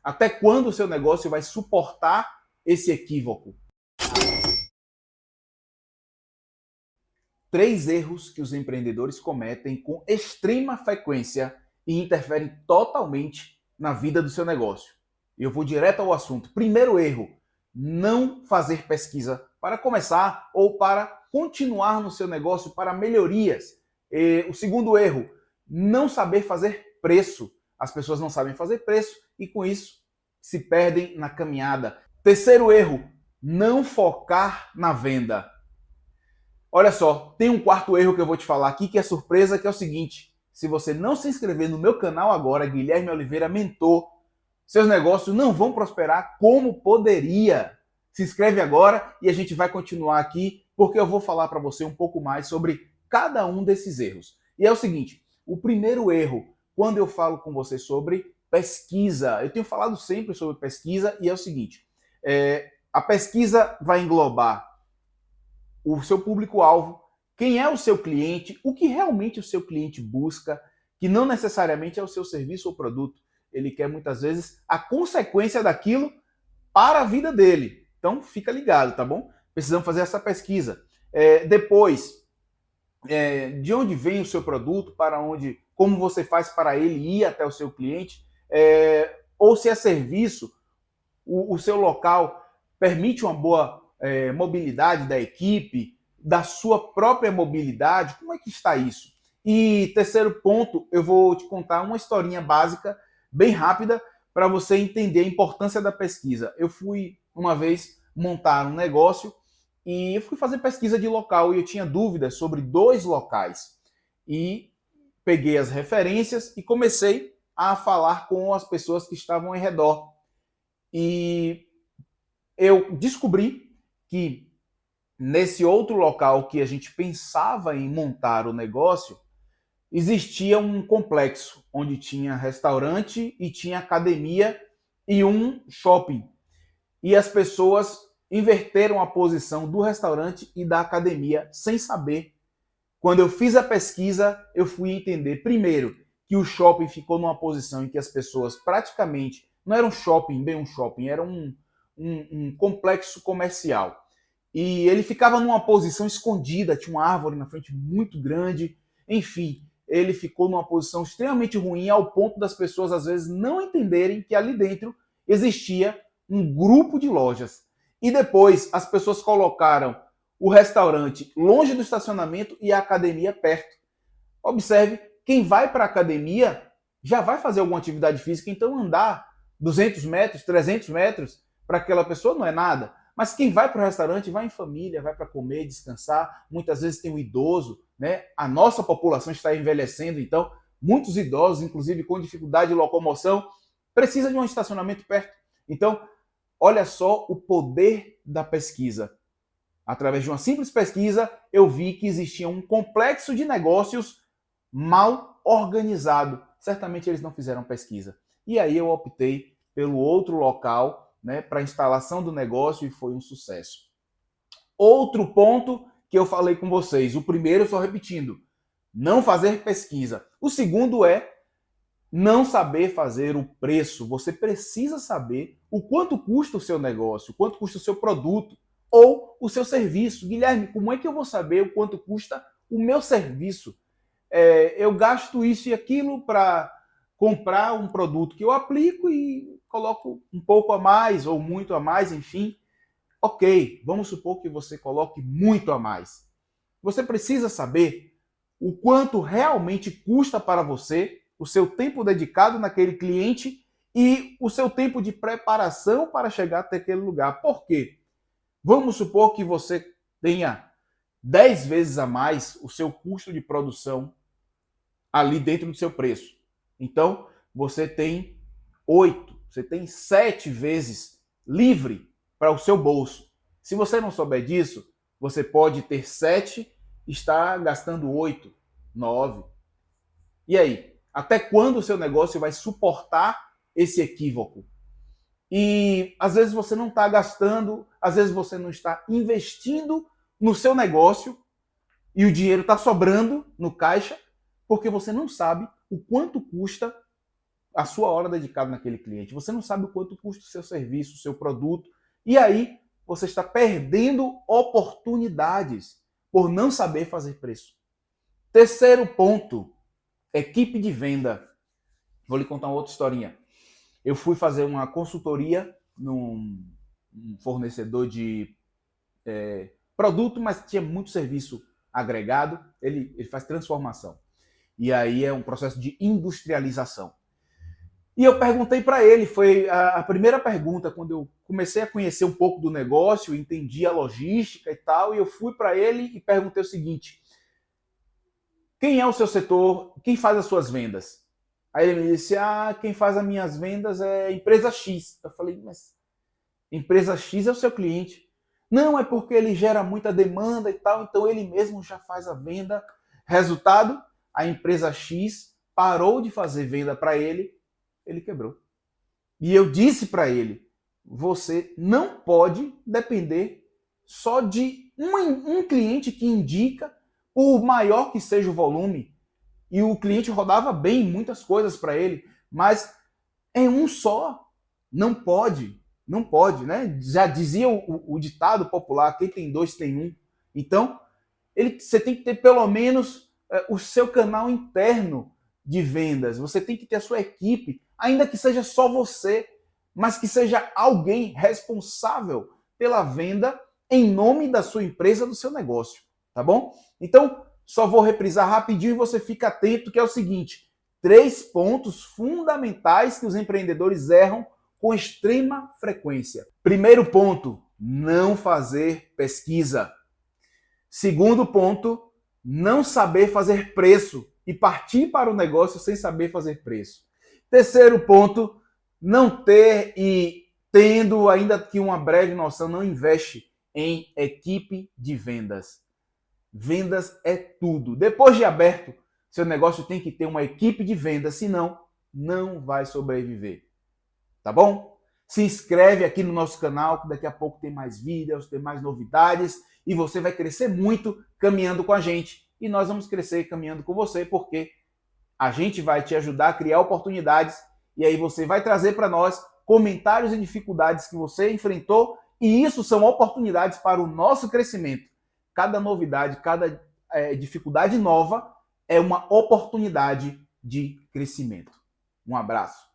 Até quando o seu negócio vai suportar esse equívoco? 3 erros que os empreendedores cometem com extrema frequência e interferem totalmente na vida do seu negócio. Eu vou direto ao assunto. Primeiro erro: não fazer pesquisa para começar ou para continuar no seu negócio para melhorias. O segundo erro: não saber fazer preço. As pessoas não sabem fazer preço e com isso se perdem na caminhada. Terceiro erro: não focar na venda. Olha só, tem um quarto erro que eu vou te falar aqui que é surpresa, que é o seguinte: se você não se inscrever no meu canal agora, Guilherme Oliveira Mentor, seus negócios não vão prosperar como poderia. Se inscreve agora e a gente vai continuar aqui, porque eu vou falar para você um pouco mais sobre cada um desses erros. E é o seguinte: o primeiro erro, quando eu falo com você sobre pesquisa, eu tenho falado sempre sobre pesquisa, e é o seguinte: a pesquisa vai englobar o seu público-alvo, quem é o seu cliente, o que realmente o seu cliente busca, que não necessariamente é o seu serviço ou produto. Ele quer muitas vezes a consequência daquilo para a vida dele. Então fica ligado, tá bom? Precisamos fazer essa pesquisa. Depois, de onde vem o seu produto, para onde, como você faz para ele ir até o seu cliente, ou se é serviço, o seu local permite uma boa mobilidade da equipe, da sua própria mobilidade, como é que está isso? E terceiro ponto, eu vou te contar uma historinha básica, bem rápida, para você entender a importância da pesquisa. Eu fui uma vez montar um negócio e eu fui fazer pesquisa de local e eu tinha dúvidas sobre 2 locais. E peguei as referências e comecei a falar com as pessoas que estavam em redor. E eu descobri que nesse outro local que a gente pensava em montar o negócio, existia um complexo onde tinha restaurante e tinha academia e um shopping. E as pessoas inverteram a posição do restaurante e da academia sem saber. Quando eu fiz a pesquisa, eu fui entender, primeiro, que o shopping ficou numa posição em que as pessoas praticamente não era um shopping, bem um shopping, era um complexo comercial. E ele ficava numa posição escondida, tinha uma árvore na frente muito grande, enfim, ele ficou numa posição extremamente ruim, ao ponto das pessoas às vezes não entenderem que ali dentro existia um grupo de lojas. E depois as pessoas colocaram o restaurante longe do estacionamento e a academia perto. Observe, quem vai para a academia já vai fazer alguma atividade física, então andar 200 metros, 300 metros, para aquela pessoa não é nada. Mas quem vai para o restaurante vai em família, vai para comer, descansar. Muitas vezes tem um idoso, né? A nossa população está envelhecendo, então muitos idosos, inclusive com dificuldade de locomoção, precisam de um estacionamento perto. Então, olha só o poder da pesquisa. Através de uma simples pesquisa, eu vi que existia um complexo de negócios mal organizado. Certamente eles não fizeram pesquisa. E aí eu optei pelo outro local, né, para a instalação do negócio, e foi um sucesso. Outro ponto que eu falei com vocês, o primeiro, só repetindo, não fazer pesquisa. O segundo é não saber fazer o preço. Você precisa saber o quanto custa o seu negócio, o quanto custa o seu produto ou o seu serviço. Guilherme, como é que eu vou saber o quanto custa o meu serviço? Eu gasto isso e aquilo para comprar um produto que eu aplico e coloco um pouco a mais ou muito a mais, enfim. Ok, vamos supor que você coloque muito a mais. Você precisa saber o quanto realmente custa para você o seu tempo dedicado naquele cliente e o seu tempo de preparação para chegar até aquele lugar. Por quê? Vamos supor que você tenha 10 vezes a mais o seu custo de produção ali dentro do seu preço. Então, você tem 8, você tem 7 vezes livre para o seu bolso. Se você não souber disso, você pode ter 7 e estar gastando 8, 9. E aí? Até quando o seu negócio vai suportar esse equívoco? E às vezes você não está gastando, às vezes você não está investindo no seu negócio e o dinheiro está sobrando no caixa porque você não sabe o quanto custa a sua hora dedicada naquele cliente. Você não sabe o quanto custa o seu serviço, o seu produto. E aí você está perdendo oportunidades por não saber fazer preço. Terceiro ponto, equipe de venda. Vou lhe contar uma outra historinha. Eu fui fazer uma consultoria num fornecedor de produto, mas tinha muito serviço agregado. Ele faz transformação. E aí é um processo de industrialização. E eu perguntei para ele, foi a primeira pergunta, quando eu comecei a conhecer um pouco do negócio, entendi a logística e tal, e eu fui para ele e perguntei o seguinte: quem é o seu setor, quem faz as suas vendas? Aí ele me disse, quem faz as minhas vendas é a empresa X. Eu falei, mas empresa X é o seu cliente. Não, é porque ele gera muita demanda e tal, então ele mesmo já faz a venda. Resultado, a empresa X parou de fazer venda para ele quebrou. E eu disse para ele, você não pode depender só de um cliente que indica, por maior que seja o volume, e o cliente rodava bem muitas coisas para ele, mas é um só. Não pode, né? Já dizia o ditado popular, quem tem dois tem um. Então, você tem que ter pelo menos o seu canal interno de vendas, você tem que ter a sua equipe, ainda que seja só você, mas que seja alguém responsável pela venda em nome da sua empresa, do seu negócio, tá bom? Então, só vou reprisar rapidinho e você fica atento, que é o seguinte: 3 pontos fundamentais que os empreendedores erram com extrema frequência. Primeiro ponto, não fazer pesquisa. Segundo ponto, não saber fazer preço e partir para o negócio sem saber fazer preço. Terceiro ponto, não ter e tendo ainda que uma breve noção, não investe em equipe de vendas. Vendas é tudo. Depois de aberto, seu negócio tem que ter uma equipe de vendas, senão não vai sobreviver. Tá bom? Se inscreve aqui no nosso canal, que daqui a pouco tem mais vídeos, tem mais novidades e você vai crescer muito caminhando com a gente. E nós vamos crescer caminhando com você, porque a gente vai te ajudar a criar oportunidades e aí você vai trazer para nós comentários e dificuldades que você enfrentou, e isso são oportunidades para o nosso crescimento. Cada novidade, cada dificuldade nova é uma oportunidade de crescimento. Um abraço.